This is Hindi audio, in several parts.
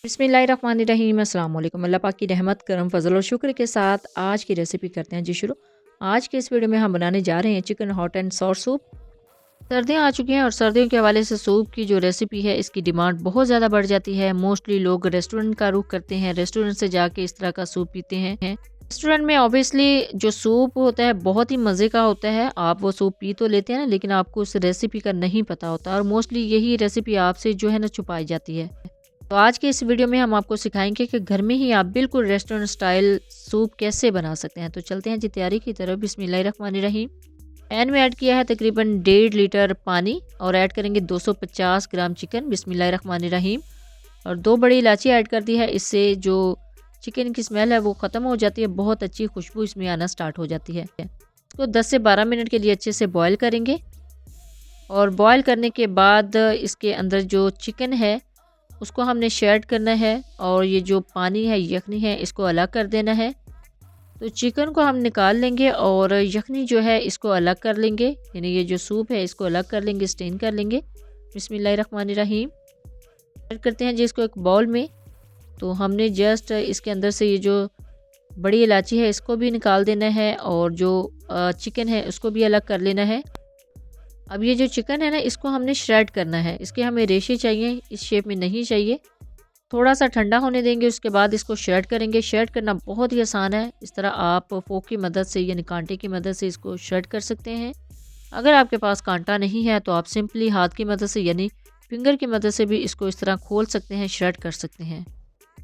बिस्मिल्लाहिर्रहमानिर्रहीम अस्सलाम वालेकुम। अल्लाह पाक की रहमत करम फजल और शुक्र के साथ आज की रेसिपी करते हैं जी शुरू। आज के इस वीडियो में हम बनाने जा रहे हैं chicken hot and sour soup. सर्दियाँ आ चुकी हैं और सर्दियों के हवाले से सूप की जो रेसिपी है इसकी डिमांड बहुत ज़्यादा बढ़ जाती है। मोस्टली लोग रेस्टोरेंट का रुख करते हैं, रेस्टोरेंट से जाके इस तरह का सूप पीते हैं। रेस्टोरेंट में ऑब्वियसली जो सूप होता है बहुत ही मज़े का होता है। आप वो सूप पी तो लेते हैं ना, लेकिन आपको उस रेसिपी का नहीं पता होता और मोस्टली यही रेसिपी आपसे जो है ना छुपाई जाती है। तो आज के इस वीडियो में हम आपको सिखाएंगे कि घर में ही आप बिल्कुल रेस्टोरेंट स्टाइल सूप कैसे बना सकते हैं। तो चलते हैं जी तैयारी की तरफ। बिस्मिल्लाहिर्रहमानिर्रहीम। पैन में ऐड किया है तकरीबन 1.5 लीटर पानी और ऐड करेंगे 250 ग्राम चिकन। बिस्मिल्लाहिर्रहमानिर्रहीम। और 2 बड़ी इलायची ऐड कर दी है। इससे जो चिकन की स्मेल है वो ख़त्म हो जाती है, बहुत अच्छी खुशबू इसमें आना स्टार्ट हो जाती है। इसको 10 से 12 मिनट के लिए अच्छे से बॉयल करेंगे और बॉयल करने के बाद इसके अंदर जो चिकन है उसको हमने शेड करना है और ये जो पानी है यखनी है इसको अलग कर देना है। तो चिकन को हम निकाल लेंगे और यखनी जो है इसको अलग कर लेंगे, यानी ये जो सूप है इसको अलग कर लेंगे, स्टेन कर लेंगे। बिस्मिल्लाहिर्रहमानिर्रहीम। ऐड करते हैं जी इसको एक बाउल में। तो हमने जस्ट इसके अंदर से ये जो बड़ी इलायची है इसको भी निकाल देना है और जो चिकन है उसको भी अलग कर लेना है। अब ये जो चिकन है ना इसको हमने श्रेड करना है, इसके हमें रेशे चाहिए, इस शेप में नहीं चाहिए। थोड़ा सा ठंडा होने देंगे, उसके बाद इसको श्रेड करेंगे। श्रेड करना बहुत ही आसान है, इस तरह आप फोक की मदद से यानी कांटे की मदद से इसको श्रेड कर सकते हैं। अगर आपके पास कांटा नहीं है तो आप सिंपली हाथ की मदद से यानी फिंगर की मदद से भी इसको इस तरह खोल सकते हैं, श्रेड कर सकते हैं।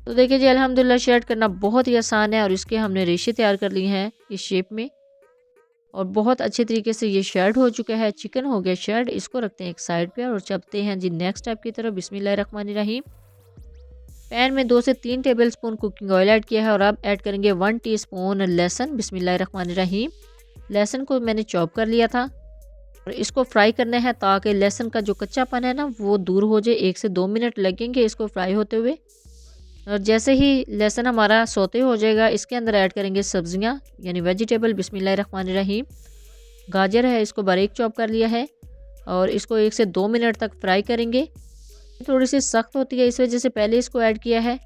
तो देखिए जी अल्हम्दुलिल्लाह श्रेड करना बहुत ही आसान है और इसके हमने रेशे तैयार कर लिए हैं इस शेप में और बहुत अच्छे तरीके से ये शेड हो चुका है। चिकन हो गया शेड, इसको रखते हैं एक साइड पे और चलते हैं जी नेक्स्ट स्टेप की तरफ। बिस्मिल्लाहिर्रहमानिर्रहीम। पैन में 2 से 3 टेबलस्पून कुकिंग ऑयल ऐड किया है और अब ऐड करेंगे 1 टीस्पून लहसुन। बिस्मिल्लाहिर्रहमानिर्रहीम। लहसुन को मैंने चॉप कर लिया था और इसको फ्राई करना है ताकि लहसुन का जो कच्चापन है ना वो दूर हो जाए। 1 से 2 मिनट लगेंगे इसको फ्राई होते हुए। और जैसे ही लहसुन हमारा सोते हो जाएगा इसके अंदर ऐड करेंगे सब्जियां यानी वेजिटेबल। बिस्मिल्लाहिर्रहमानिर्रहीम। गाजर है इसको बारीक चॉप कर लिया है और इसको 1 से 2 मिनट तक फ्राई करेंगे। थोड़ी सी सख्त होती है इस वजह से पहले इसको ऐड किया है।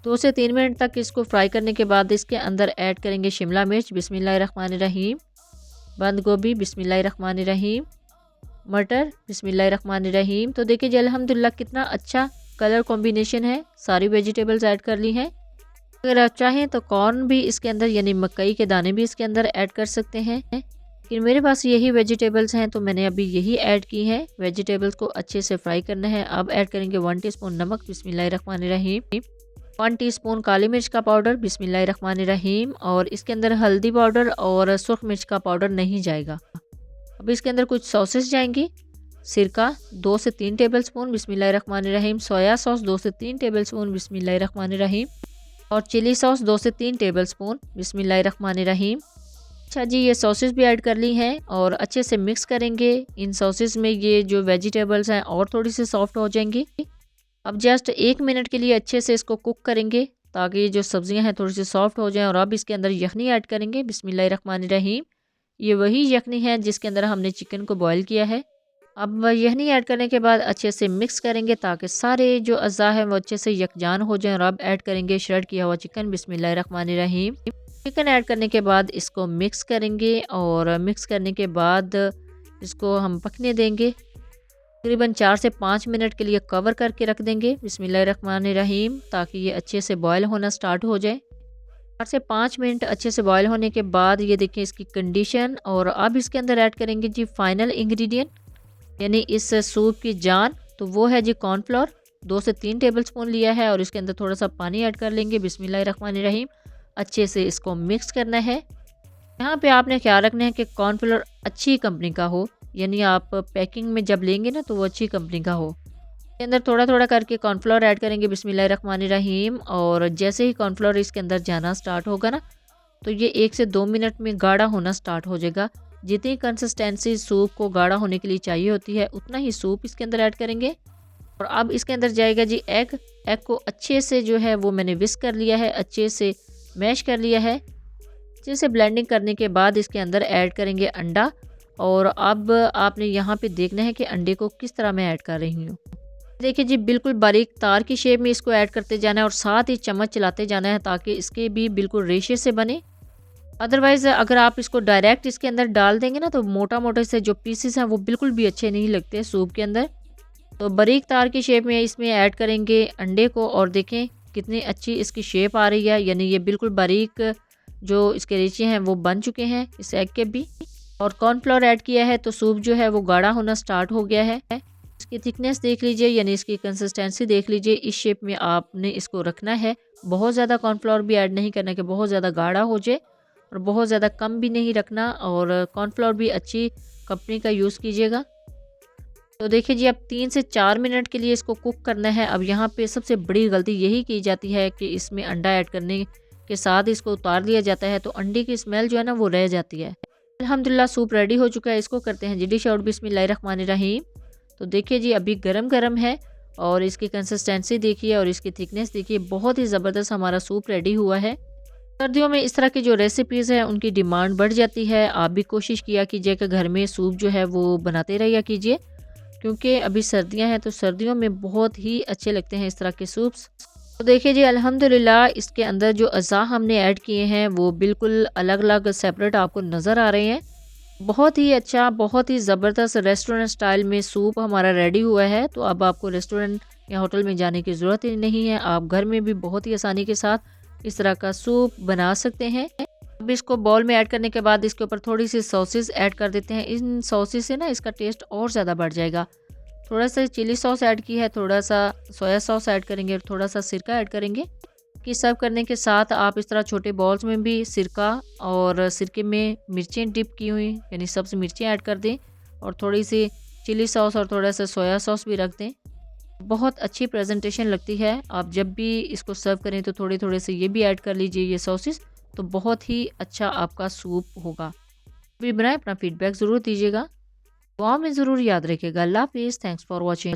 2 से 3 मिनट तक इसको फ्राई करने के बाद इसके अंदर ऐड करेंगे शिमला मिर्च। बिस्मिल्लाहिर्रहमानिर्रहीम। बंद गोभी। बिस्मिल्लाहिर्रहमानिर्रहीम। मटर। बिस्मिल्लाहिर्रहमानिर्रहीम। तो देखिए जी अल्हम्दुलिल्लाह कितना अच्छा कलर कॉम्बिनेशन है। सारी वेजिटेबल्स ऐड कर ली हैं। अगर आप चाहें तो कॉर्न भी इसके अंदर यानी मकई के दाने भी इसके अंदर ऐड कर सकते हैं, लेकिन मेरे पास यही वेजिटेबल्स हैं तो मैंने अभी यही ऐड की हैं। वेजिटेबल्स को अच्छे से फ्राई करना है। अब ऐड करेंगे 1 टीस्पून नमक। बिस्मिल्लाहिर्रहमानिर्रहीम। 1 टीस्पून काली मिर्च का पाउडर। बिस्मिल्लाहिर्रहमानिर्रहीम। और इसके अंदर हल्दी पाउडर और सुर्ख मिर्च का पाउडर नहीं जाएगा। अब इसके अंदर कुछ सॉसेस जाएंगी। सिरका 2 से 3 टेबलस्पून। बिस्मिल्लाहिर्रहमानिर्रहीम। सोया सॉस 2 से 3 टेबलस्पून। बिस्मिल्लाहिर्रहमानिर्रहीम। और चिली सॉस 2 से 3 टेबलस्पून। बिस्मिल्लाहिर्रहमानिर्रहीम। अच्छा जी ये सॉसेस भी ऐड कर ली हैं और अच्छे से मिक्स करेंगे। इन सॉसेस में ये जो वेजिटेबल्स हैं और थोड़ी सी सॉफ्ट हो जाएंगी। अब जस्ट 1 मिनट के लिए अच्छे से इसको कुक करेंगे ताकि ये जो सब्जियां हैं थोड़ी सी सॉफ्ट हो जाएं। और अब इसके अंदर यखनी ऐड करेंगे। बिस्मिल्लाहिर्रहमानिर्रहीम। ये वही यखनी है जिसके अंदर हमने चिकन को बॉयल किया है। अब यखनी ऐड करने के बाद अच्छे से मिक्स करेंगे ताकि सारे जो अज़ा हैं वो अच्छे से यकजान हो जाएं। और अब ऐड करेंगे श्रेड किया हुआ चिकन। बिस्मिल्लाहिर्रहमानिर्रहीम। चिकन ऐड करने के बाद इसको मिक्स करेंगे और मिक्स करने के बाद इसको हम पकने देंगे। तकरीबन 4 से 5 मिनट के लिए कवर करके रख देंगे। बिस्मिल्लाहिर्रहमानिर्रहीम। ताकि ये अच्छे से बॉयल होना स्टार्ट हो जाए। 4 से 5 मिनट अच्छे से बॉयल होने के बाद ये देखिए इसकी कंडीशन। और अब इसके अंदर ऐड करेंगे जी फाइनल इंग्रेडिएंट यानी इस सूप की जान। तो वो है जी कॉर्नफ्लोर। 2 से 3 टेबलस्पून लिया है और इसके अंदर थोड़ा सा पानी ऐड कर लेंगे। बिस्मिल्लाहिर्रहमानिर्रहीम। अच्छे से इसको मिक्स करना है। यहाँ पे आपने ख्याल रखना है कि कॉर्नफ्लोर अच्छी कंपनी का हो, यानी आप पैकिंग में जब लेंगे ना तो वो अच्छी कंपनी का हो। इसके अंदर थोड़ा थोड़ा करके कॉर्नफ्लोर ऐड करेंगे। बिस्मिल्लाहिर्रहमानिर्रहीम। और जैसे ही कॉर्नफ्लोर इसके अंदर जाना स्टार्ट होगा ना तो ये 1 से 2 मिनट में गाढ़ा होना स्टार्ट हो जाएगा। जितनी कंसिस्टेंसी सूप को गाढ़ा होने के लिए चाहिए होती है उतना ही सूप इसके अंदर ऐड करेंगे। और अब इसके अंदर जाएगा जी एग। एग को अच्छे से जो है वो मैंने विस्क कर लिया है, अच्छे से मैश कर लिया है। अच्छे से ब्लेंडिंग करने के बाद इसके अंदर ऐड करेंगे अंडा। और अब आपने यहाँ पे देखना है कि अंडे को किस तरह मैं ऐड कर रही हूँ। देखिए जी, बिल्कुल बारीक तार की शेप में इसको ऐड करते जाना है और साथ ही चम्मच चलाते जाना है ताकि इसके भी बिल्कुल रेशे से बने। अदरवाइज़ अगर आप इसको डायरेक्ट इसके अंदर डाल देंगे ना तो मोटा-मोटे से जो पीसेस हैं वो बिल्कुल भी अच्छे नहीं लगते सूप के अंदर। तो बारीक तार की शेप में इसमें ऐड करेंगे अंडे को और देखें कितनी अच्छी इसकी शेप आ रही है, यानी ये बिल्कुल बारीक जो इसके रेशे हैं वो बन चुके हैं इस एग के भी। और कॉर्नफ्लोर ऐड किया है तो सूप जो है वो गाढ़ा होना स्टार्ट हो गया है। इसकी थिकनेस देख लीजिए, यानी इसकी कंसिस्टेंसी देख लीजिए, इस शेप में आपने इसको रखना है। बहुत ज़्यादा कॉर्नफ्लोर भी ऐड नहीं करना कि बहुत ज़्यादा गाढ़ा हो जाए और बहुत ज़्यादा कम भी नहीं रखना, और कॉर्नफ्लोर भी अच्छी कंपनी का यूज़ कीजिएगा। तो देखिए जी, अब 3 से 4 मिनट के लिए इसको कुक करना है। अब यहाँ पे सबसे बड़ी गलती यही की जाती है कि इसमें अंडा ऐड करने के साथ इसको उतार दिया जाता है तो अंडे की स्मेल जो है ना वो रह जाती है। अल्हम्दुलिल्लाह सूप रेडी हो चुका है। इसको करते हैं जी डिश आउट। बिस्मिल्लाहिर्रहमानिर्रहीम। तो देखिए जी, अभी गरम गरम है और इसकी कंसिस्टेंसी देखिए और इसकी थिकनेस देखिए, बहुत ही ज़बरदस्त हमारा सूप रेडी हुआ है। सर्दियों में इस तरह की जो रेसिपीज़ हैं उनकी डिमांड बढ़ जाती है। आप भी कोशिश किया कीजिए कि घर में सूप जो है वो बनाते रहिया कीजिए, क्योंकि अभी सर्दियां हैं तो सर्दियों में बहुत ही अच्छे लगते हैं इस तरह के सूप्स। तो देखिए जी, अल्हम्दुलिल्लाह इसके अंदर जो अज़ा हमने ऐड किए हैं वो बिल्कुल अलग अलग सेपरेट आपको नज़र आ रहे हैं। बहुत ही अच्छा, बहुत ही ज़बरदस्त रेस्टोरेंट स्टाइल में सूप हमारा रेडी हुआ है। तो अब आपको रेस्टोरेंट या होटल में जाने की ज़रूरत ही नहीं है, आप घर में भी बहुत ही आसानी के साथ इस तरह का सूप बना सकते हैं। अब इसको बाउल में ऐड करने के बाद इसके ऊपर थोड़ी सी सॉसेस ऐड कर देते हैं। इन सॉसेस से ना इसका टेस्ट और ज़्यादा बढ़ जाएगा। थोड़ा सा चिली सॉस ऐड की है, थोड़ा सा सोया सॉस ऐड करेंगे और थोड़ा सा सिरका ऐड करेंगे कि सर्व करने के साथ आप इस तरह छोटे बॉल्स में भी सिरका और सिरके में मिर्चें डिप की हुई यानी सब्ज़ मिर्चें ऐड कर दें और थोड़ी सी चिली सॉस और थोड़ा सा सोया सॉस भी रख दें। बहुत अच्छी प्रेजेंटेशन लगती है। आप जब भी इसको सर्व करें तो थोड़े थोड़े से ये भी ऐड कर लीजिए ये सॉसेस, तो बहुत ही अच्छा आपका सूप होगा। भी बनाए, अपना फीडबैक ज़रूर दीजिएगा, दुआ में ज़रूर याद रखिएगा। अल्लाह हाफिज़। Thanks for watching.